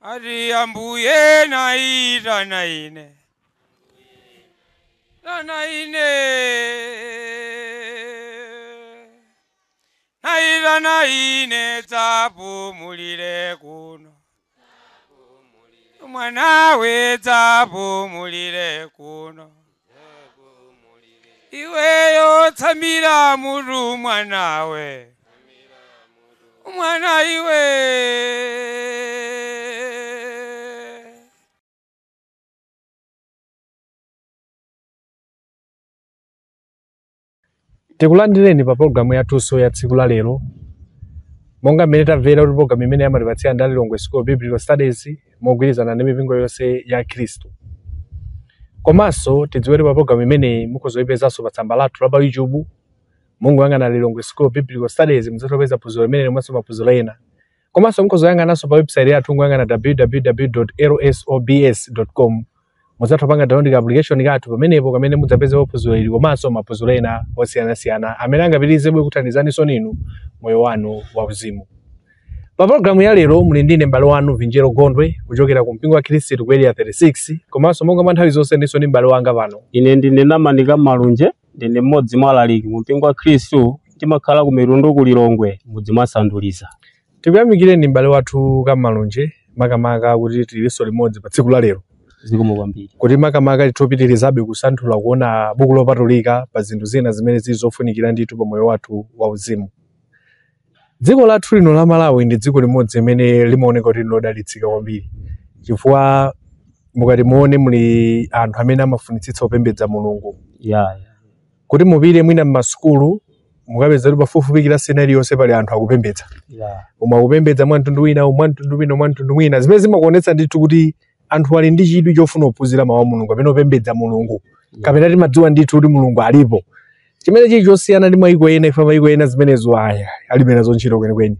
Ari ambuye naira naine. Naine. Naira naine tapu mulire kuno. Mwana we tapu mulire kuno. Iwe yo tamira muru mwana we. Mwana iwe. Tikulandireni pa programu yatunso ya tsiku la lero. Monga mmene tamvera kuti programu imene yamatipatsira ndi Lilongwe School of Biblical Studies mogwirizana ndi mipingo yonse ya Khristu. Komanso tidziwere pa programu imene mukuzoyipezanso pa tsamba lathu la pa YouTube. Mungoyang'ana Lilongwe School of Biblical Studies muzatopeza phunziro limene limonso maphunziro ena. Komanso mukuzoyang'ananso pa website yathu ngoyang'ana www.lsobs.com. Muzatopanga download application yathu pamenepo kamene mudzapeza phunziro ili komanso maphunziro ena osiyanasiyana amene angapitirizebwe kuthandizaniso ninu moyo wanu wauzimu. Pa programu ya lero muli ndine m'bale wanu Vinjero Gondwe kuchokera ku mpingo wa Khristu ku area 36 komanso monga mwa nthawi zonse ndiso ndi m'bale wanga pano. Ine ndine Namani Kamalunje ndine mmodzi mwa alaliki mu mpingo wa Khristu timakhala ku Mirundu ku Lilongwe mudzi mwa Sanduliza. Tikuyamikireni m'bale wathu Kamalunje makamaka kuti tiliso limodzi pa tsiku la lero. Zikomo kwambiri. Kuti makamaka titopitirizabe kusanthula kuona buku lopatulika pa zinthu zina zimene zizofunikira ndithu pa moyo wathu wauzimu. Dziko lathu lino la Malawi ndi dziko limodzi limene limaoneka kuti linodalitsika kwambiri. Chifukwa mukati muone muli anthu amene amafunitsitsa kupembedza Mulungu. Kuti mupite mwina m'masukulu mukapeza kuti pafupifupi kilasi iliyonse pali anthu akupembedza. Koma akupembedza mwa mtundu wina, mwa mtundu wina zimene zimakuonetsa ndithu kuti anthu ali ndi chidwi chofuna kuphunzira mawu a Mulungu kapena kupembedza Mulungu. Kapena timadziwa ndithu kuti Mulungu alipo. Chimene chili chosiyana ndi mayiko ena ifa mayiko ena zimenezo alibe nazo ntchito kwenikweni.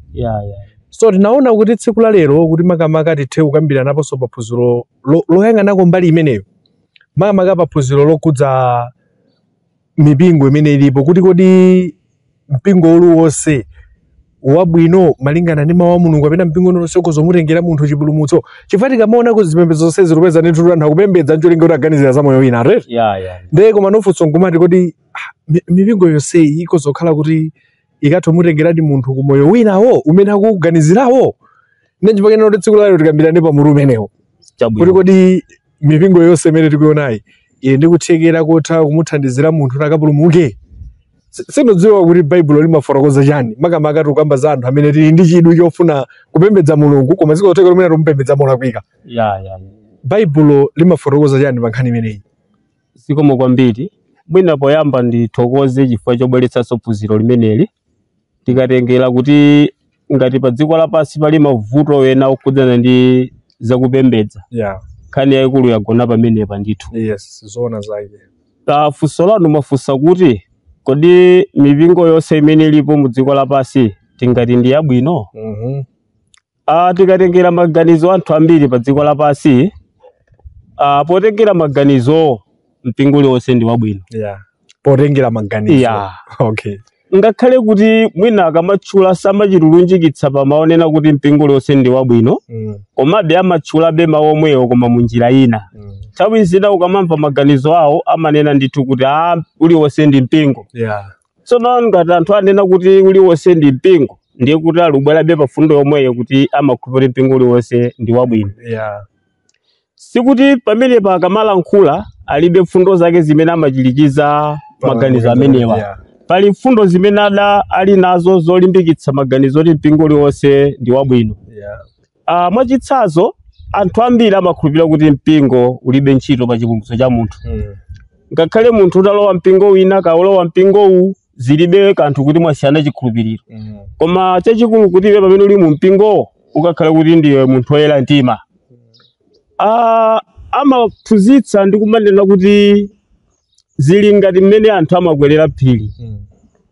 So tinaona kuti tsiku la lero kuti makamaka tithe kukambira naponso pa phunziro loyang'anako mbali imeneyo. Makamaka pa phunziro lokhudza mipingo imene ilipo kuti kodi mpingo uliwonse wabwino malingana ndi mawu a Mulungu kapena mpingo uliwonse ukuzomutengera munthu chipulumutso. Chifukwa tikamaona kuti zipembedzo zonse zilupeza ndithu anthu akupembedza ncholinga kuti aganizira za moyo wina rere. Ndiye koma nofunso nkumati kuti mipingo yonse ikozokhala kuti ikatomutengeradi munthu ku moyo winawo umene akuganizirawo. Ndi chifukwa chake kuti tsiku la lero tikambira ndi pa mutu umenewo. Kuti kodi mipingo yonse imene tikuionayi ili ndi kuthekera kotha kumuthandizira munthu akapulumuke. Sinodziwa kuti Baibulo limafotokoza chani makamaka tukamba za anthu amene tili ndi chidwi chofuna kupembedza Mulungu koma zikotheka kumene tumupembedza molakwika. Baibulo limafotokoza chani pa nkhani imeneyi? Zikomo kwambiri. Mwina poyamba ndithokoze chifukwa chobweretsanso phunziro limeneli. Tikatengera kuti ngati pa dziko lapansi pali mavuto ena okhudzana ndi zakupembedza. Nkhani yayikulu yagona pamenepa ndithu. Zoona zake. Funso lanu mafunsa kuti kodi mipingo yonse imene ilipo mu dziko lapansi tingati ndi yabwino? Tikatengera maganizo anthu ambiri pa dziko lapansi, potengera maganizo mpingo uliwonse ndi wabwino. Potengera maganizo. Ngakhale kuti mwina akamatchula samachitulunjikitsa pa maonena kuti mpingo uliwonse ndi wabwino, komabe amatchulabe mawu omwewo koma mu njira ina. Nthawi zina ukamamva maganizo awo amanena ndithu kuti uliwonse ndi mpingo. Tsono ngati anthu anena kuti uliwonse ndi mpingo ndiye kuti alubwerabe pa fundo yomweyo kuti amakhulupirira mpingo uliwonse ndi wabwino. Sikuti pamene pakamalankhula alibe fundo zake zimene amachilikiza maganizo amenewa. Pali fundo zimene ali nazo zolimbikitsa maganizo kuti mpingo uliwonse ndi wabwino. Mwachitsanzo anthu ambiri amakhulupirira kuti mpingo ulibe ntchito pa chipulumutso cha munthu. Ngakhale munthu utalowa mpingo wina kaulowa mpingo uwu zilibe kanthu kuti mwasiyana chikhulupiriro. Koma chachikulu kuti iwe pamene uli mu mpingo ukakhala kuti ndiwe munthu woyera mtima. Amaphunzitsa ndi kumanena kuti zili ngati mmene anthu amakwerera phiri.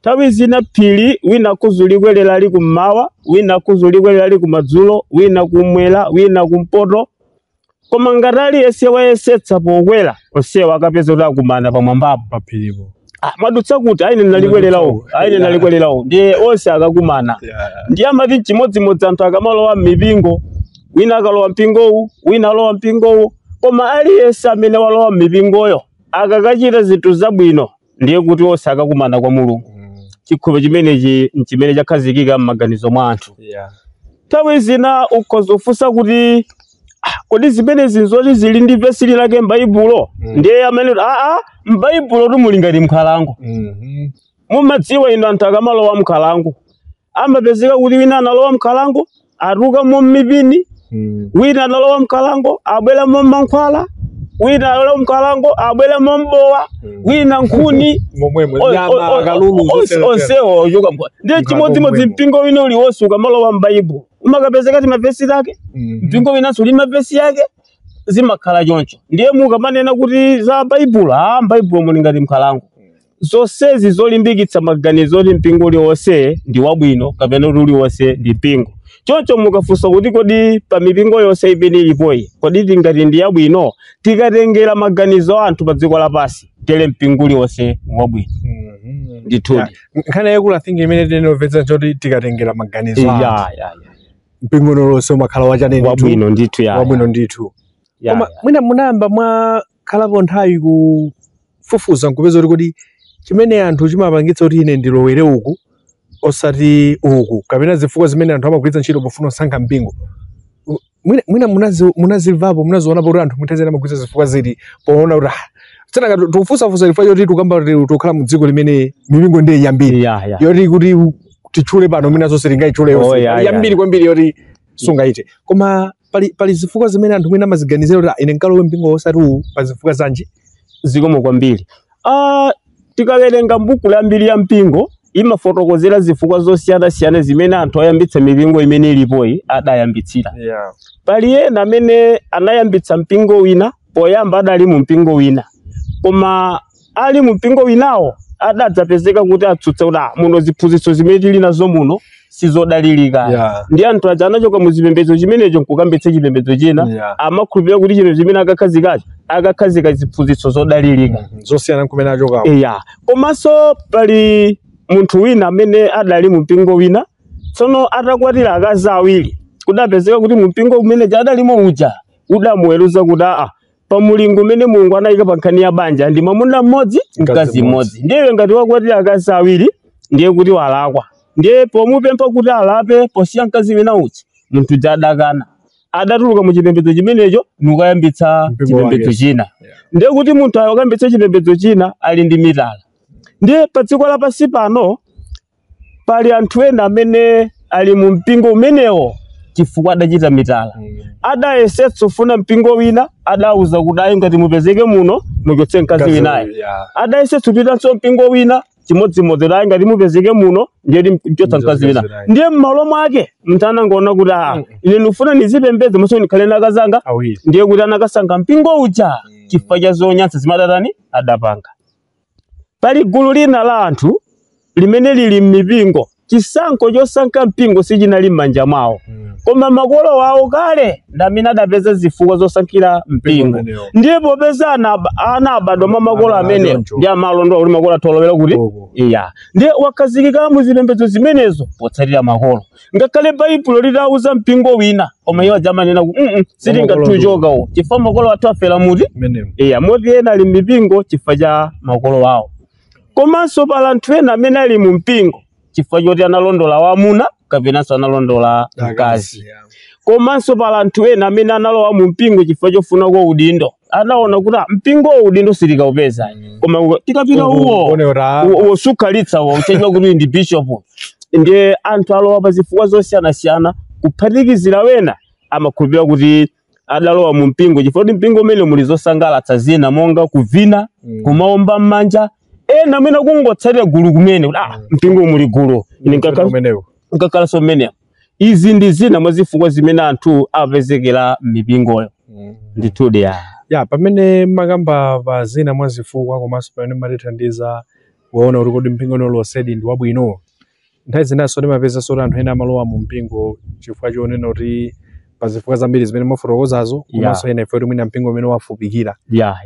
Nthawi zina phiri wina kuzulikwerera ali kummawa, wina kuzulikwerera ali kumadzulo, wina kumwera, wina kumpoto. Koma ngati aliyense wayesetsa pokwera onsewo akapeza kuti akumana pamwambapo pa phiripo. Madutsa kuti aine nalikwelerawo ndiye onse akakumana. Ndiye amati chimodzimodzi anthu akamalowa m'mipingo wina akalowa mpingowu wina alowa mpingowu koma aliyense amene walowa m'mipingoyo akakachita zinthu zabwino ndiye kuti onse akakumana kwa Mulungu. Chikhulupiriro chimenechi nchimene chakhazikika m'maganizo mwa anthu. Nthawi zina ukhoza kufunsa kuti kodi zimenezi nzoti zili ndi vesi lake m'Baibulo? Ndiye amene m'Baibulo tumuli ngati m'nkhalango. Mumadziwa inu anthu akamalowa m'nkhalango amapezeka kuti wina analowa m'nkhalango atuka m'mipini, wina analowa m'nkhalango abwera m'mankhwala, wina analowa m'nkhalango abwera m'mbowa, wina nkhuni onsewo ochoka m'nkhalango. Ndiye chimodzimodzi mpingo wina uliwonse ukamalowa m'Baibulo umakapezeka ti mavesi lake, mpingo winanso uli mavesi yake, zimakhala choncho. Ndiye mukamanena kuti za Baibulo, m'Baibulo muli ngati m'nkhalango. Zonsezi zolimbikitsa maganizo oti mpingo uliwonse ndi wabwino kapena kuti uliwonse ndi mpingo. Choncho mukafunsa kuti kodi pa mipingo yonse imene ilipoyi kodi tingati ndi yabwino tikatengera maganizo anthu pa dziko lapansi tere mpingo uliwonse wabwino. Ndithudi. Nkhani yakula thingi imene tinomvetsa choti tikatengera maganizo mpingo uliwonse umakhala wachanene wabwino ndithu wabwino ndithu. Koma mwina munayamba mwakhalapo nthawi kufufuza nkupeza kuti kodi chimene anthu chimapangitsa kuti ine ndilowere uku osati uku kapena zifukwa zimene anthu amagwiritsa ntchito pofuna kusankha mpingo. Mwina munazimvapo munazionapo kuti anthu mutazena amagwiritsa zifukwa ziti poona kuti tsena tikufunsafunsa chifukwa choti tukamba tikukhala mu dziko limene mipingo ndiye yambiri yoti kuti tichule pano mwina zonse tingaichule yonse yambiri kwambiri yoti sungaite. Koma pali zifukwa zimene anthu mwina amaziganizira kuti ine nkalowe mpingo osati uwu pa zifukwa zanji zikomo kwambiri. Tikawerenga mbuku la mbiri ya mpingo imafotokozera zifukwa zosiyana-siyana zimene anthu ayambitsa mipingo imene ilipoyi adayambitsira. Pali ena amene anayambitsa mpingo wina poyamba adali mu mpingo wina, koma ali mu mpingo winawo adadzapezeka kuti atsutsa kuti muno ziphunzitso zimene tili nazo muno sizodalirika. Ndi anthu aja anachoka mu chipembedzo chimenecho nkukambitsa chipembedzo china amakhulupirira kuti chino chimene akakhazika ziphunzitso zodalirika zosiyana kumene achoka. Komanso pali munthu wina amene adali mu mpingo wina tsono atakwatira akazi awiri kudapezeka kuti mu mpingo umene adalimo uja udamuweruza kuti pa mulingo umene Mulungu anayika pa nkhani ya banja ndi mwamuna mmodzi mkazi mmodzi. Ndiye ngati wakwatira akazi awiri ndiye kuti walakwa. Ndiye pomupempha kuti alape posiya mkazi wina uchi munthu uja adakana adatuluka mu chipembedzo chimenecho nukayambitsa chipembedzo china. Ndiye kuti munthu akayambitsa chipembedzo china ali ndi mitala. Ndiye pa dziko lapansi pano pali anthu ena amene ali mu mpingo umenewo chifukwa adachita mitala. Adayesetsa kufuna mpingo wina adauza kuti ayi ngati mupezeke muno muchotse mkazi winayo. Adayesetsa kupitanso mpingo wina chimodzimodzi ayi ngati mupezeke muno ndiye mchotsa mkazi wina. Ndiye m'malo mwake munthu anangoona kuti ine ndikufuna ndizipembedza maso ndikhale na akazanga ndiye kuti anakasankha mpingo uja chifukwa cha zonyansa zimadatani adapanga. Pali gulu lina la anthu limene lili m'mipingo chisankho chosankha mpingo sichinali m'manja mwawo, koma makolo wawo kale ndamene adapeza zifukwa zosankhira mpingo. Ndiye popeza ana abadwa mwa makolo amene ndi amalondola kuti makolo atolowera kuti ndiye wakhazikika mu zipembedzo zimenezo potsatira makolo. Ngakhale Baibulo litauza mpingo wina koma iwo amanena kuti sitingatuchoka chifukwa makolo athu afera muti moti ena ali m'mipingo chifukwa cha makolo wawo. Komanso pala anthu ena amene ali mu mpingo chifukwa choti analondola wamuna kapenanso analondola mkazi. Komanso pala anthu ena amene analowa mu mpingo chifukwa chofuna kwa udindo anaona kuti mpingo udindo silikaupeza koma tikapita uwo sukhalitsa uchedwa kuti ndi bishop. Ndiye anthu alowa pa zifukwa zosiyana-siyana kuphatikizira wena amakhulupirira kuti adalowa mu mpingo chifukwa kuti mpingo umene muli zosangalatsa zina monga kuvina kumaomba m'manja. Ena amene kungotsatira gulu kumene kuti mpingo muli gulu ine nkakhala so mmenemo. Izi ndi zina mwa zifukwa zimene anthu apezekera m'mipingoyo. Ndithudi pamene makamba pa zina mwa zifukwa komanso pamene matithandiza kuona kuti kodi mpingo nolosedi ndi wabwino. Nthawi zinaso timapeza soti anthu ena amalowa mu mpingo chifukwa chonena kuti pa zifukwa zambiri zimene mafotokozazo komanso ena ife kuti mwina mpingo umene wafupikira.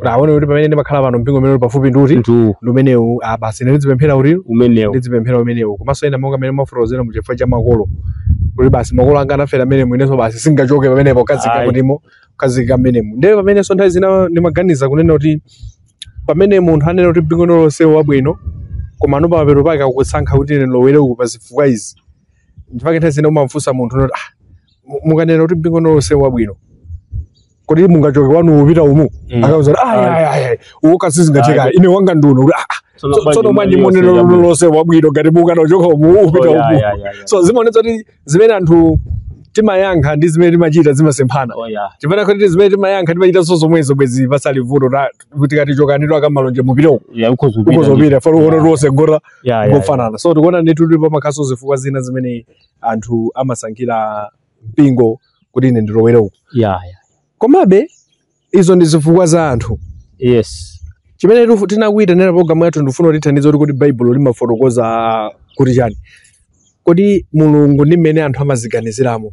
Aone kuti pamene ndimakhala pano mpingo umene uli pafupi ndi umenewu basi ndizipemphera kuti umenewu ndizipemphera umenewu. Komanso ena monga amene mafotokozera mu chifukwa cha makolo kuti basi makolo anga anafera amene mweneso basi singachoke pamenepo kazika kutimo kazika amenemo. Ndiye pamene so nthawi zina ndimaganiza kunena kuti pamene munthu anena kuti mpingo lonse wabwino koma ano pamapero pake akusankha kuti ine lowere uku pa zifukwa izi. Ndipake nthawi zina umamfunsa munthu noti mukanena kuti mpingo lonse wabwino kodi mungachoke wanu upita umu akauza ayi uwo kasizingatheka ine wanga nduno tsono manje monero lonse wabwino ngati mukanachoka umu upita umu. So zimaonetsa kuti zimene anthu timayankha ndi zimene timachita zimasemphana. Chifukwa kuti zimene timayankha timachita zomwezo bwezi pasali vuto kuti kati chokaniro akamalonje mupita ukuzopita falo ono lonse ngora ngofanana. So tikuona ndi tuli pamakhaso zifukwa zina zimene anthu amasankhira mpingo kuti ine ndilowere uku. Komabe izo ndi zifukwa za anthu. Chimene tinakuita nena programu yathu ndifuna kuti tithandize kuti Bible limafotokoza kuti chani. Kodi Mulungu ndi mmene anthu amaziganiziramo.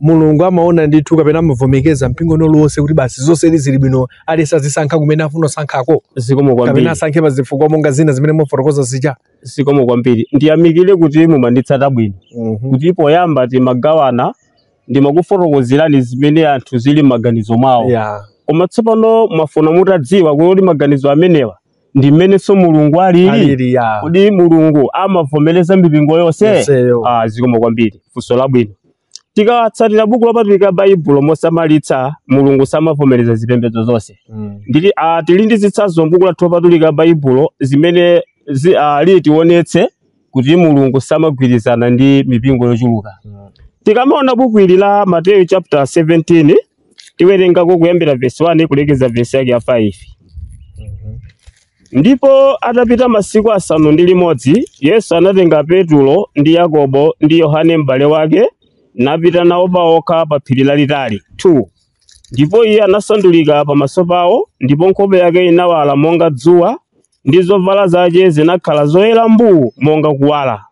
Mulungu amaona ndithu kapena amavomekeza mpingo lonse kuti basi zonse zili bwino alisa zisankha kumene afuna sankhako. Kapena asankhe pa zifukwa monga zina zimene mufotokoza zija. Zikomo kwambiri. Ndiyamikire kuti mumanditsata bwino. Kuti poyamba timagawana ndimakufotokozerani zimene anthu zili maganizo mwawo. Koma tsopano mwafuna mutadziwa kuti maganizo amenewa ndi mmene so Mulungu alili. Kodi Mulungu amavomereza mipingo yonse? Zikomo kwambiri. Funso labwino. Tikatsatira buku lopatulika Baibulo mosamalitsa Mulungu samavomereza zipembedzo zonse. Ndili tili ndi zitsanzo buku lopatulika Baibulo zimene litionetse kuti Mulungu samagwirizana ndi mipingo yochuluka. Tikamaona buku ili la Matthew chapter 17 tiwerengako kuyambira verse 1 kulekeza verse yake ya 5. Ndipo atapita masiku asanu ndi limodzi Yesu anatenga Petro ndi Yakobo ndi Yohane m'bale wake napita nawo paokha pa phiri lalitali 2. Ndipo iye anasandulika pamaso pawo ndipo nkhope yake inawala monga dzuwa ndi zovala zake zinakhala zoyera mbuu monga kuwala.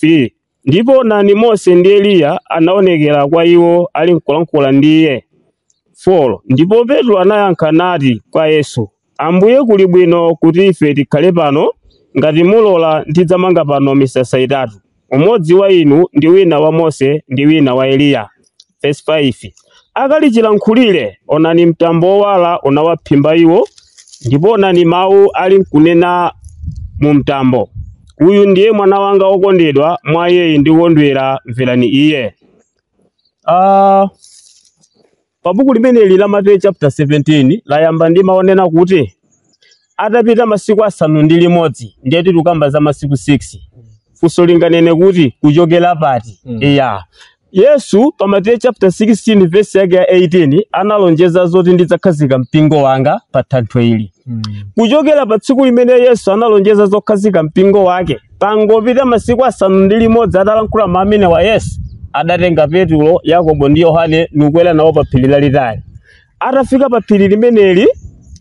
3. Ndipo nani Mose ndi Eliya anaonekera kwa iwo ali nkulankhula ndi iye. 4. Ndipo Petro anayankha nati kwa Yesu, Ambuye kuli bwino kuti ife tikhale pano, ngati mulola ndidzamanga pano misasa itatu. Umodzi wa inu ndi wina wa Mose ndi wina wa Eliya. Verse 5. Akali chilankhulire, onani mtambo wowala unawaphimba iwo, ndipo onani mawu ali nkunena mu mtambo. Uyu ndiye mwana wanga wokondedwa, mwa iye ndikondwera, mverani iye. Pa buku limeneli la Matthew chapter 17 layamba ndi maonena kuti atapita masiku asanu ndi limodzi ndiye tikamba za masiku 6. Funso linganene kuti kuchokera pati. Yesu pa Matthew chapter 16 verse yake ya 18 analonjeza zoti ndidzakhazika mpingo wanga pa thanthwe ili. Kuchokera pa tsiku limene Yesu analonjeza zokhazika mpingo wake, pangopita masiku asanu ndi limodzi atalankhula mamene wa Yesu, adatenga Petro, Yakobo ndi Yohane nukwera nawo pa phiri lalitali. Atafika pa phiri limeneli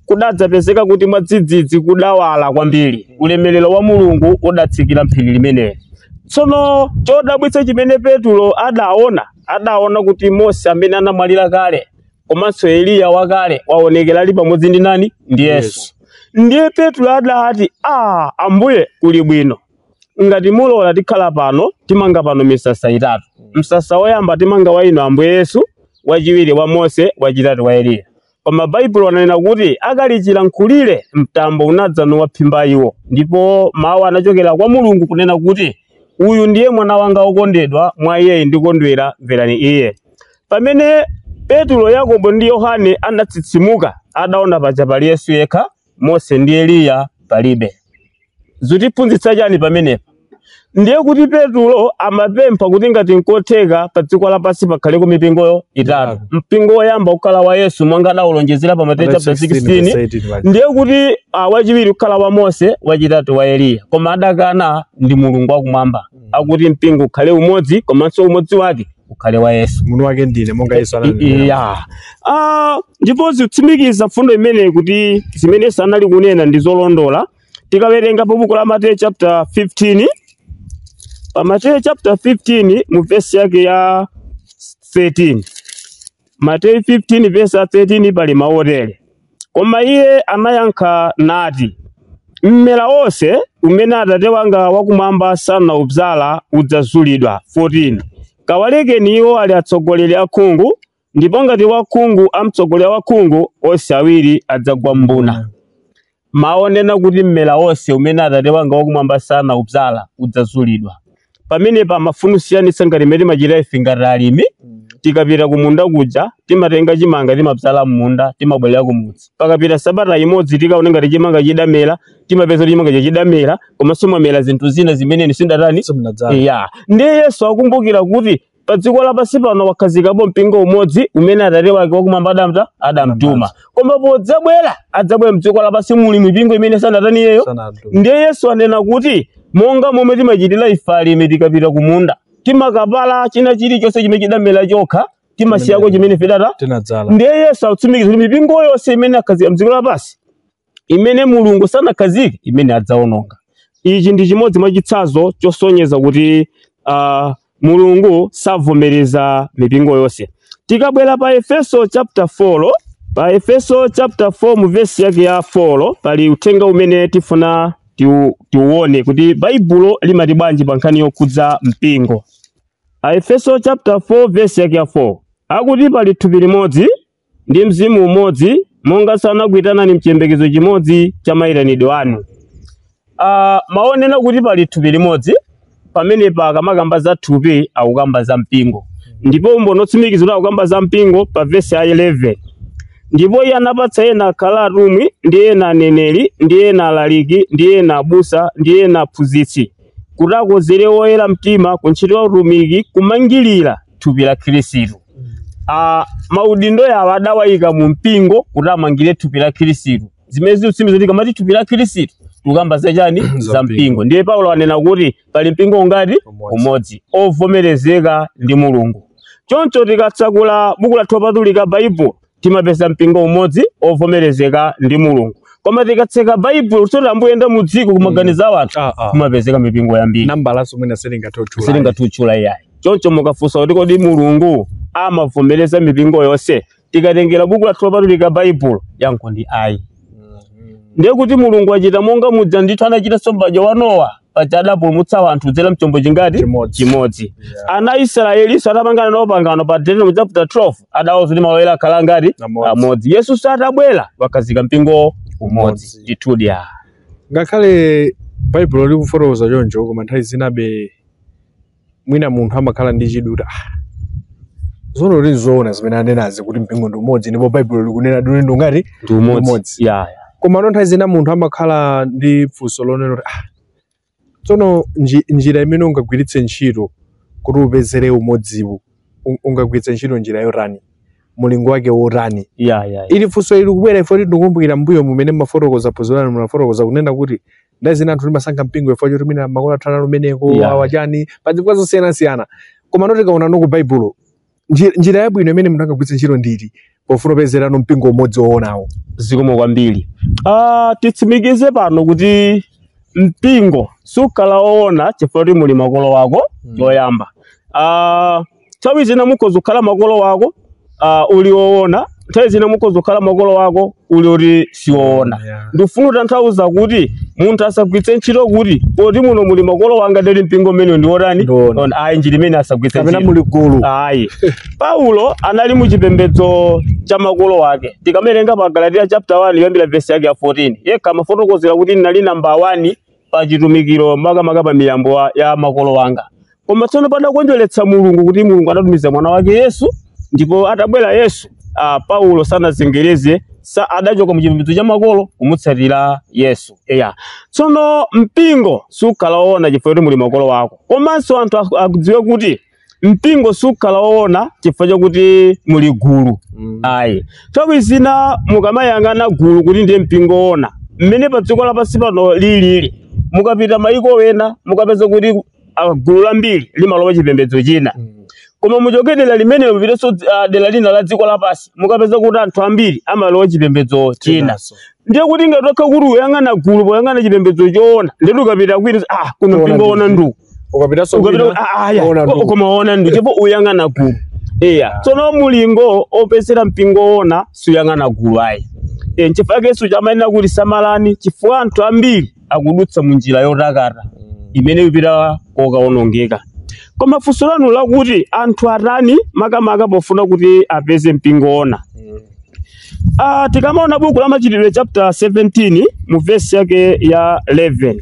kudadzapezeka kuti mwadzidzidzi kudawala kwambiri. Ulemerero wa Mulungu udatsikira phiri limeneli. Tsono chodabwitsa chimene Petro adaona kuti Mose amene anamwalira kale komanso Eliya wakale waonekera ali pamodzi ndi nani? Ndi Yesu. Ndiye Petro adati, Ambuye kuli bwino ngati mulola tikhala pano timanga pano misasa itatu. Msasa woyamba timanga wa inu Ambuye Yesu, wachiwiri wa Mose, wachitatu wa Eliya. Koma Baibulo ananena kuti akali chilankhulire mtambo unadza nuwaphimba iwo, ndipo mawu anachokera kwa Mulungu kunena kuti uyu ndiye mwana wanga wokondedwa, mwa iye ndikondwera, mverani iye. Pamene Petro, Yakobo ndi Yohane anatsitsimuka, adaona paja pali Yesu yekha, Mose ndi Eliya palibe. Zutiphunzitsa chani pamenepa? Ndiye kuti Petro amapempha kuti ngati nkotheka pa dziko lapansi pakhaleko mipingo itatu. Mpingo woyamba ukhala wa Yesu monga adawulonjezera pa Matthew chapter 16. Ndiye kuti wachiwiri ukhala wa Mose, wachitatu wa Eliya. Koma adakana ndi Mulungu wakumwamba. Akuti mpingo ukhale umodzi, komanso umodzi wake ukhale wa Yesu. Munthu wake ndine monga Yesu ananena. Ndipo zitsimikiza fundo imeneyi kuti zimene sanali kunena ndi zolondola. Tikawerenga pa buku la Matthew chapter 15. Pa Matthew chapter 15 mu verse yake ya 13. Matthew 15 verse 13 pali maotere. Koma iye anayankha nati, mmera wonse umene Atate wanga wakumwamba sanaudzala udzazulidwa. 14. kawalekeni iwo ali atsogoleri akhungu, ndipo ngati wakhungu amtsogolera wakhungu, onse awiri adzagwa mbuna. Maonena kuti mmela onse umene Atate wanga wakumwamba sanawudzala udzazulidwa. Pamenepa mafunsiyanitsa ngati mmene timachita ife ngati alimi, tikapita kumunda kuja timatenga chimanga timadzala m'munda timabwerera kumudzi. Pakapita sabata imodzi tikaona ngati chimanga chidamera, timapeza kuti chimanga chidamera komanso mwamera zinthu zina zimene sindatani iya. Ndiye Yesu akumbukira kuti pa dziko lapansi pano wakhazikapo mpingo umodzi umene Atate wake wakumwamba adamtuma. Koma podzabwera adzabwera mdziko lapansi muli mipingo imene sanatani iyeyo. Ndiye Yesu anena kuti monga momwe timachitira ife alimi tikapita kumunda timakapala china chilichonse chimene chidamera chokha timasiyako chimene fedata tinadzala. Ndiye Yesu akutsimikiza kuti mipingo yonse imene akhazika mdziko lapansi imene Mulungu sanakhazike imene adzawononga. Ichi ndi chimodzi mwa chitsanzo chosonyeza kuti Mulungu savomereza mipingo yonse. Tikabwera pa Efeso chapter 4, pa Efeso chapter 4 mu verse yake ya 4 pali uthenga umene tifuna tiuone kuti Baibulo limati bwanji pa nkhani yokhudza mpingo. Efeso chapter 4 verse yake ya 4 akuti pali thupi limodzi ndi mzimu umodzi monga sanakuyitanani mchiyembekezo chimodzi cha mayitanidwe anu. Maonena kuti pali thupi limodzi pamene pa kamakamba za thupi akukamba za mpingo. Ndipo umbonotsimikiza kuti akukamba za mpingo pa verse ya 11. Ndipo iye anapatsa ena akhala atumwi, ndi ena aneneri, ndi ena alaliki, ndi ena abusa, ndi ena aphunzitsi, kuti akozere oyera mtima ku ntchito ya utumiki kumangirira thupi la Khristu. Maudindo yawo adawayika mu mpingo kuti amangire thupi la Khristu. Zimene zikutsimikiza kuti kamati thupi la Khristu tukamba zachani za mpingo. Ndiye Paulo anena kuti pali mpingo ungati umodzi ovomerezeka ndi Mulungu. Choncho tikatsakula buku lathu lopatulika Baibulo timapeza mpingo umodzi ovomerezeka ndi Mulungu. Koma tikatseka Baibulo kuti ambuyenda mu dziko kumaganiza wanthu kumapezeka mipingo yambiri. Nambalaso mwina silingatutchula yayi. Choncho mukafunsa kuti kodi Mulungu amavomereza mipingo yonse, tikatengera buku lathu lopatulika Baibulo yankho ndi ayi. Ndiye kuti Mulungu achita monga muja ndithu anachita sombaja wa Nowa paja adapulumutsa anthu kudzera mchombo chingati chimodzi. Ana Israeli sadapangana nawo pangano pa Deuteronomy chapter 12 adawuza kuti malo ena akhala ngati amodzi. Yesu sadabwera wakhazika mpingo umodzi ndithudi. Ngakhale Baibulo likufotokoza choncho koma nthawi zinabe mwina munthu amakhala ndi chidwi zono lizoona zimene anenazi kuti mpingo ndi umodzi ndipo Baibulo likunena ndi ungati ndi umodzi. Koma nthawi zina munthu amakhala ndi funso lonena kuti tsono njira imene ungagwiritse ntchito kuti upezere umodziwu ungagwiritse ntchito njira yotani, mulingo wake wotani. Ili funso ili kubwera ifo tikukumbukira mbuyo mumene mafotokoza pozolana mafotokoza kunena kuti ndayi zina anthu limasankha mpingo ifo choti mina makolo athana lumeneko awachani pa zifukwa zosiyanasiyana. Koma tikaona ku Baibulo njira yabwino imene munthu angagwiritse ntchito nditi pofuna kupezerano mpingo umodzi woonawo. Zikomo kwambiri. Titsimikize pano kuti mpingo sukhala woona chifukwa kuti muli makolo wako choyamba. Nthawi zina mukhoza kukhala makolo wako uli woona, nthawi zina mukhoza kukhala makolo wako uli oti si woona. Ndifuna kutanthauza kuti munthu asagwiritse ntchito kuti poti muno muli makolo wanga ndeli mpingo mmene ndi wotani ayi njira imene asagwiritse ntchito muli gulu. Paulo anali mu chipembedzo cha makolo wake. Tikamerenga pa Galatia chapter 1 kuyambira verse yake ya 14 yekha amafotokozera kuti ndinali namba 1 pa chitumikiro makamaka pa miyambo ya makolo wanga. Koma tsono padakondweretsa Mulungu kuti Mulungu anatumiza mwana wake Yesu, ndipo atabwera Yesu Paulo sanazengereze adachoka mu chipembedzo cha makolo kumutsatira Yesu. Tsono mpingo sukhala woona chifukwa kuti muli makolo wako. Komanso anthu akudziwe kuti mpingo sukhala woona chifukwa chakuti muli gulu. Nthawi zina mukamayang'ana gulu kuti ndiye mpingo woona mmene pa dziko lapansi pano lilili mukapita mayiko wena mukapeza kuti gulu lambiri limalowa chipembedzo china. Koma muchoke dera limene mupitenso dera lina la dziko lapansi mukapeza kuti anthu ambiri amalowa chipembedzo china. Ndiye kuti ngati wakha kuti uyang'ana gulu poyang'ana chipembedzo choona ndiye ukapita kwiti kuno mpingo woona ndu ukapitanso koma woona ndu ndipo uyang'ana gulu. Tsono mulingo opezera mpingo woona suyang'ana gulu ayi. Nchifukwa Yesu chamanena kuti samalani chifukwa anthu ambiri akudutsa munjira yotakata imene ipita kokawonongeka. Koma funso lanu lakuti anthu atani makamaka pofuna kuti apeze mpingo ona. Tikamaona buku la Machitidwe chapter 17 mu verse yake ya 11.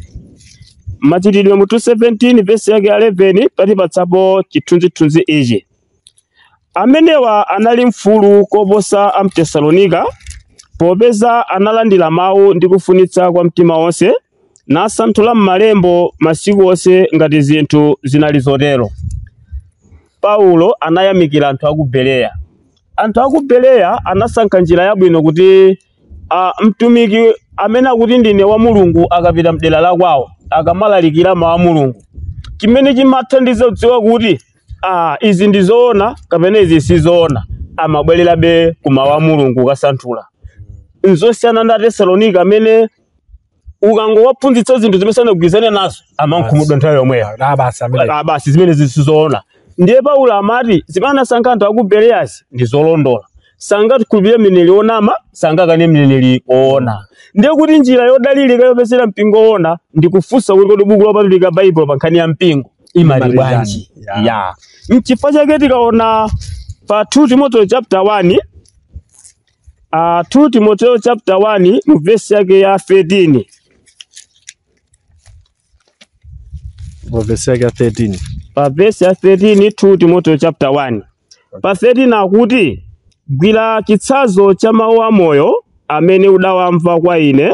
Machitidwe mu 17 verse yake ya 11 patipatsapo chithunzithunzi ichi. Amenewa anali mfulu koposa a Mtesalonika, popeza analandira mawu ndi kufunitsa kwa mtima wonse, nasanthula m'malembo masiku onse ngati zinthu zinali zotero. Paulo anayamikira anthu a ku Bereya. Anthu a ku Bereya anasankha njira yabwino kuti mtumiki amene akuti ndine wa Mulungu akapita mdera la kwawo akamalalikira mawu a Mulungu, chimene chimathandiza kudziwa kuti izi ndi zoona kapena izi si zoona, amabwererabe ku mawu a Mulungu kasanthula. Nzosiyana ndi Atesalonika amene ukangowaphunzitsa zinthu zimene sanagwirizane nazo amankhumudwa nthawi yomweyo. Basi zimene zisizoona. Ndiye Paulo amati zimene anasankha anthu a ku Bereyazi ndi zolondola. Sangatikhulupirire mneneri onama, sangakane mneneri oona. Ndiye kuti njira yodalirika yopezera mpingo oona ndi kufunsa kuti kodi buku lopatulika Baibulo pa nkhani ya mpingo imali bwanji. N'chifukwa chake tikaona pa 2 Timotheo chapter 1, 2 Timotheo chapter 1 mu verse yake ya 13. Verse yake ya 13. Pa verse ya 13 2 Timotheo chapter 1. Pa 13 akuti gwira chitsanzo cha mawu a moyo amene udawamva kwa ine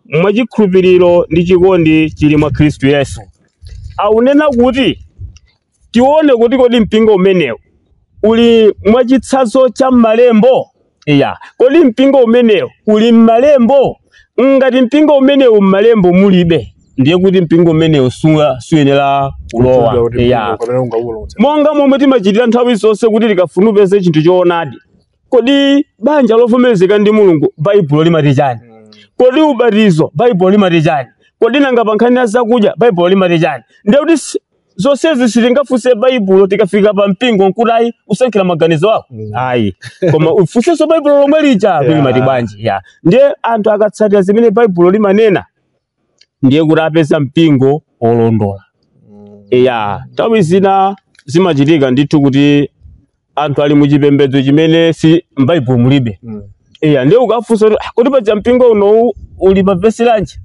mwachikhulupiriro ndi chikondi chili mwa Khristu Yesu. Aunena kuti tione kuti kodi mpingo umenewu uli mwachitsanzo cha m'malembo. Kodi mpingo umenewu uli m'malembo? Ngati mpingo umenewu m'malembo mulibe, ndiye kuti mpingo umenewu suyenera kulowa. Monga momwe timachitira nthawi zonse kuti tikafuna kupeza chinthu choonadi. Kodi banja lovomerezeka ndi Mulungu Baibulo limati chani? Kodi ubatizo Baibulo limati chani? Kodi nanga pa nkhani ya zakudya Baibulo limati chani? Ndiye kuti zonsezi sitingafunse Baibulo tikafika pa mpingo nkuti usankhira maganizo ako. Koma ufunsenso Baibulo lomwe lija limati bwanji. Ndiye anthu akatsatira zimene Baibulo limanena, ndiye kuti apeza mpingo olondola. Nthawi zina zimachitika ndithu kuti anthu ali muchipembedzo chimene si m'Baibulo mulibe. Ndiye ukafunsa kuti paja mpingo uno uli pa verse lanji?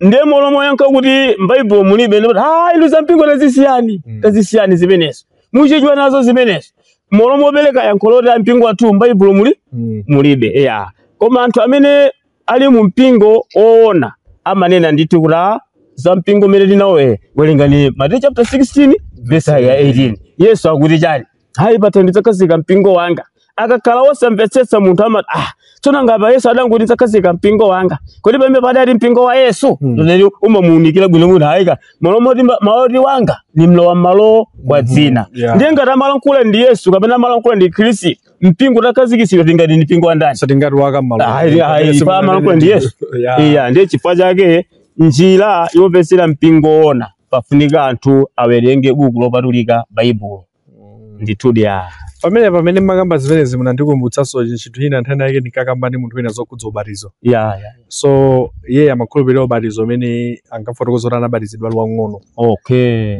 Ndiye molomo yankha kuti m'Baibulo mulibe, ndipo iluza mpingo tazisiyani zimenezo. Muchijwa nazo zimenezo. Molomo opereka yankho loti mpingo wathu m'Baibulo mulibe. Koma anthu amene ali mu mpingo oona amanena ndithu kuti za mpingo umene tinawo werengani Mateyu chapter 16 verse ya 18. Yesu akuti chani? Patha ndidzakazika mpingo wanga. Akakhala wosamvetsetsa munthu amati tsono ngapa Yesu adanguti ndidzakazika mpingo wanga, kodi pamene padali mpingo wa Yesu? Lero umamuunikira bwino kuti malomoti maoti wanga ni mlowa malo kwa dzina. Ndiye ngati amalankhula ndi Yesu kapena amalankhula ndi Khristu, mpingo utakazikitsidwa tingati ni mpingo wa ndani? Tingati waka malo. Pa amalankhula ndi Yesu. Ndiye chifukwa chake njira yopezera mpingo ona pafunika anthu awerenge buku lopatulika Baibulo. Ndithudi pamene makamba zimene zimunandikumbutsanso chinthu china nthani yake ndikakamba ndi munthu wina zokhudza ubatizo. So iye amakhulupirira ubatizo umene angafotokoza kuti anabatizidwa ali wang'ono.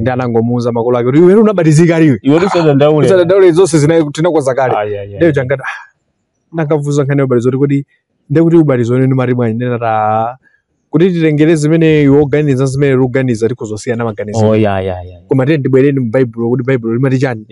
Ndi anangomuwuza makolo ake kuti iwe unabatizika liwe. Iwe tisadandaule zonse tinakonza kale. Ndiye changati ndakavuza nkhani ubatizo kodi ndiye kuti ubatizo umene ndimati bwanji ndinata kuti titengere zimene yoganiza zimene ruganiza tikozosiyana maganizo. Koma ndibwereni mu Baibulo kuti Baibulo limati chani.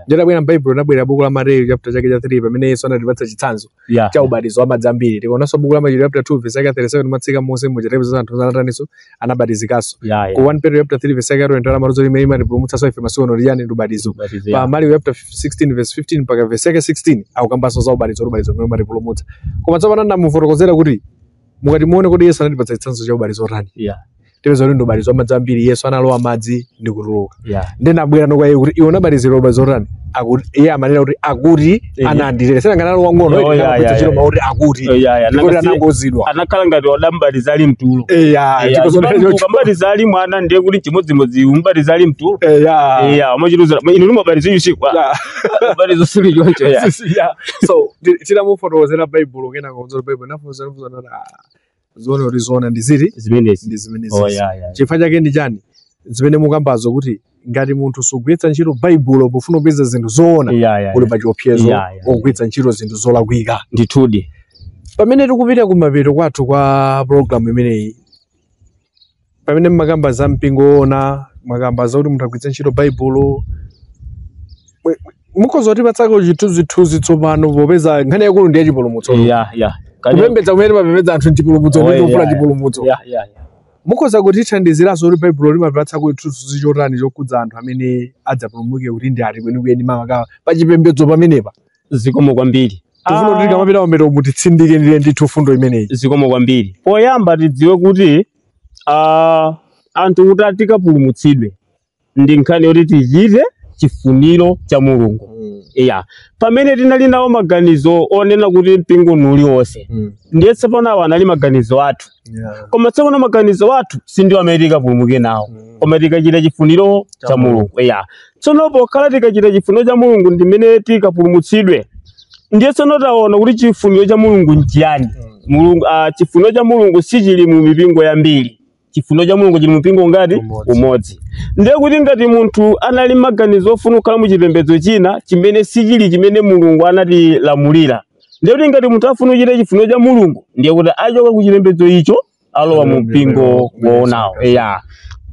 Ndabwera mu Baibulo nabwera buku la Mateyu chapter chake cha 3 pamene Yesu anatipatsa chitsanzo cha ubatizo wa madzi ambiri. Tikaonanso buku la Machitidwe chapter 2 verse yake 37 matsika Mose muchitetezo anthu anataniso anabatizikanso. Ku 1 Peter chapter 3 verse yake 20 maruzo limene imatipulumutsanso ife masiku ano liyani ndi ubatizo. Pa Marko chapter 16 verse 15 mpaka verse yake 16 akukambanso za ubatizo umene umatipulumutsa. Koma tsopano ndamufotokozera kuti mukati muone kuti Yesu anatipatsa chitsanzo cha ubatizo otani. Tipeza kuti ndi ubatizo wa madzi ambiri. Yesu analowa madzi ndi kutuluka. Ndiye nabwera nokwa iye kuti iwe unabatizidwa ubatizo otani? Iye amanena kuti akuti ananditera. Sena ngati wang'ono kupita chiro mauti akuti. Ndikuti anangozidwa. Anakhala ngati wadambatiza ali mtulo. Ukambatiza ali mwana ndiye kuti chimodzimodzi umbatiza ali mtulo. Amachituza inu nimabatiza usiku. Ubatizo sili choncho. So tinamufotokozera Baibulo kena kuonza Baibulo nafunza zona rizona ndiziti zimenezi. Chifukwa chake ndi chani? zimene mukambazo kuti ngati munthu sugwiritsa ntchito baibulo pofuna kupeza zinthu zoona uli pa chiopsezo ogwiritsa ntchito zinthu zolakwika. Ndithudi. Pamene tikupita kumapeto kwathu kwa program imeneyi, pamene makamba za mpingo ona makamba za kuti munthu agwiritsa ntchito baibulo, mukhoza kutipatsako chithunzithunzi tsopano popeza nkhani yakulu ndiye chipulumutso. Kupembedza kumene mapembedza anthu chipulumutso ndi kufuna chipulumutso. Mukhoza kutithandiziraso kuti baibulo limapatsako chithunzithunzi chotani chokhudza anthu amene adzapulumuke kuti ndi ati kwenikweni mamaka pa chipembedzo pamenepa. Zikomo kwambiri. Tifuna kuti tikamapita pamene mutitsindike ndithu fundo imeneyi. Zikomo kwambiri. Poyamba tidziwe kuti anthu kuti atikapulumutsidwe ndi nkhani yoti tichite chifuniro cha Mulungu. Pamene tinali nawo maganizo onena kuti mpingo nuli wonse. Ndiye tsopano awa anali maganizo athu. Koma tsopano maganizo athu sindiwo amene tikapulumuke nawo. Koma tikachita chifuniro cha Mulungu. Tsono pokhala tikachita chifuniro cha Mulungu ndimene tikapulumutsidwe. Ndiye tsono taona kuti chifuniro cha Mulungu nchiyani. Mulungu chifuniro cha Mulungu sichili mu mipingo yambiri. Chifuniro cha Mulungu chili mu mpingo ngati umodzi. Ndiye kuti ngati munthu anali maganizo ofuna kukhala mu chipembedzo china chimene sichili chimene Mulungu anatilamulira. Ndiye kuti ngati munthu afuna kuchita chifuniro cha Mulungu ndiye kuti achoka ku chipembedzo icho alowa mu mpingo woonawo.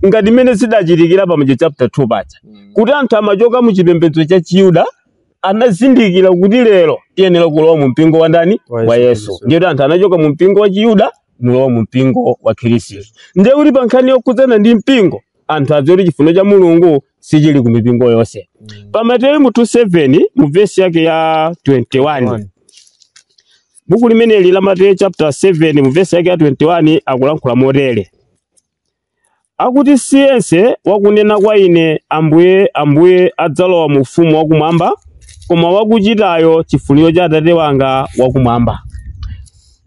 Ngati mene zidachitikira pa Mateyu chapter 2 paja. Kuti anthu amachoka mu chipembedzo cha Chiyuda anazindikira kuti lero tiyenera kulowa mu mpingo wa ndani? Wa Yesu. Ndiye anthu anachoka mu mpingo wa Chiyuda mulowa mu mpingo wa Khristu. Ndiye kuti pa nkhani yokhudzana ndi mpingo anthu adziwe kuti chifuniro cha Mulungu sichili ku mipingo yonse. Pa Mateyu 7 mu verse yake ya 21. Buku limeneli la Mateyu chapter 7 mu verse yake ya 21 akulankhula motere. Akuti siyense wakunena kwa ine Ambuye Ambuye adzalowa mu ufumu wakumwamba, koma wakuchitayo chifuniro cha Atate wanga wakumwamba.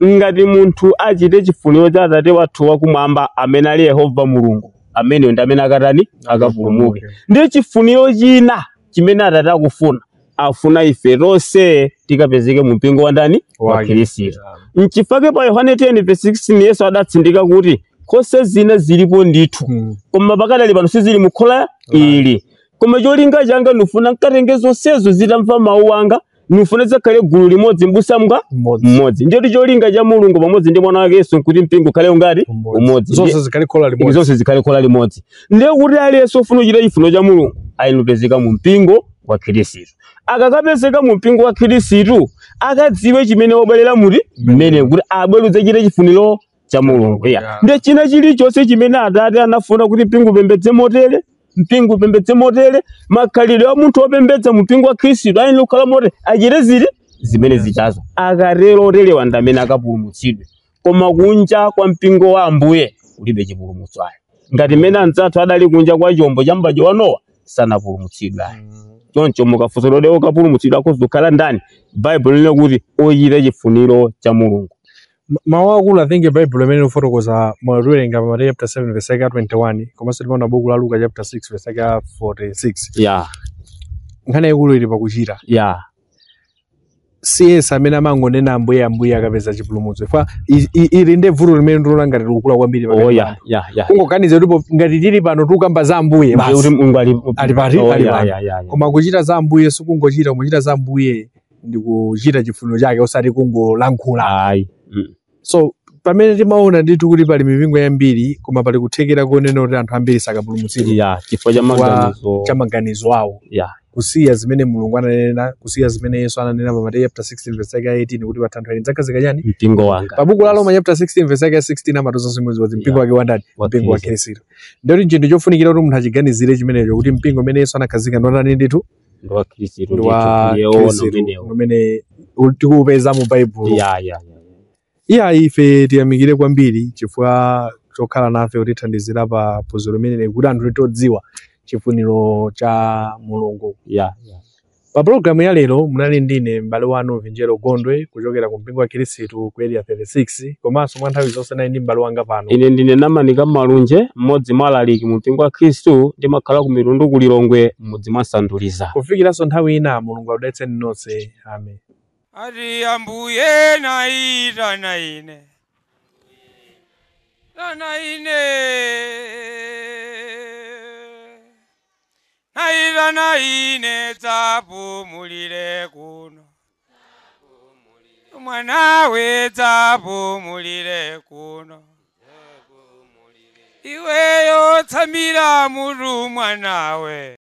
Ngati munthu achite chifuniro cha Atate wathu wakumwamba amene ali Yehova Mulungu, amene ndi amene akatani akapulumuke. Ndiye chifuniro china chimene Atate akufuna, afuna ife tonse tikapezeke mu mpingo wa ndani? Wa Khristu. Nchifake pa Yohane 10:16 Yesu adatsindika kuti nkhosa zina zilipo ndithu, koma pakadali pano sizili mu khola ili. Koma cholinga changa ndifuna nkatenge zonsezo zitamva mawu anga, ndifuna zakhale gulu limodzi m'busa mmodzi. Ndiye cholinga cha Mulungu pamodzi ndi mwana wake Yesu kuti mpingo ukhale ungati umodzi. Zonse zikhale khola limodzi. Zonse zikhale khola limodzi. Ndiye kuti aliyense ofuna kuchita chifuniro cha Mulungu ayinopezeka mu mpingo wa Khristu. Akakapezeka mu mpingo wa Khristu akadziwe chimene wabwerera muti mmene kuti abweruze chita chifuniro cha Mulungu. Ndiye china chilichonse chimene Atate anafuna kuti mpingo upembedze motere, mpingo upembedze motere, makhalidwe a munthu wopembedza mu mpingo wa Khristu ayini kukhala motere achite ziti zimene zichazo. Akatero telewa ndi amene akapulumutsidwe. Koma kunja kwa mpingo wa Ambuye ulibe chipulumutso ayi. Ngati mmene anzathu adali kunja kwa chombo cha m'bado wa Nowa sanapulumutsidwe ayi. Choncho mukafunsa kuti okapulumutsidwa akhoza kukhala ndani? Bible lino kuti ochita chifuniro cha Mulungu. Mawu akulu I think Bible imene ifotokoza mwawerenga pa Mateyu chapter 7 verse 21 komanso timaona buku la Luka chapter 6 verse 46. Nkhani yakulu ili pakuchita. Siyense amene amangonena Ambuye Ambuye akapeza chipulumutso. Fa ili ndi vuto limene ndilona ngati likula kwambiri pakati. Kungoganiza kuti ngati tili pano tukamba za Ambuye basi. Ali pati. Koma kuchita za Ambuye sikungochita, kumuchita za Ambuye ndi kuchita chifuniro chake osati kungolankhula. So pamene timaona ndithu kuti pali mipingo yambiri koma pali kuthekera kuonena kuti anthu ambiri sakapulumutsidwa. Chifukwa cha maganizo awo. Kusiya zimene Mulungu ananena, kusiya zimene Yesu ananena pa Mateyu chapter 16 verse 18 kuti patanthu ali dzakazika chani? Mpingo wanga. Pa buku la Roma chapter 16 verse 16 amatoza zimwezo kuti mpingo wake wandani? Mpingo wa Khristu. Ndiyo chinthu chofunikira kuti munthu achiganizire chimenecho kuti mpingo umene Yesu anakhazika ndi wandani ndithu? Ndi wa Khristu. Ndi wa Khristu umene tikupeza mu Bible. Ife tiyamikire kwambiri chifukwa chokhala nafe kutithandizira pa phunziro limene kuti anthu titodziwa chifuniro cha Mulungu. Pa programu ya lero munali ndine m'bale wanu Vinjero Gondwe kuchokera ku mpingo wa Khristu ku area 36 komanso mwa nthawi zonse nali ndi m'bale wanga pano. Ine ndine Namanika Malunje mmodzi mwa alaliki mu mpingo wa Khristu ndimakhala ku Mitundu ku Lilongwe mmodzi mwa Sanduliza. Kufikiranso nthawi ina Mulungu akudalitseni nonse. Amen. Ati Ambuye naita na ine bwira na ine dzapumulire kuno mwanawe dzapumulire kuno iweyo tsamira mutu mwanawe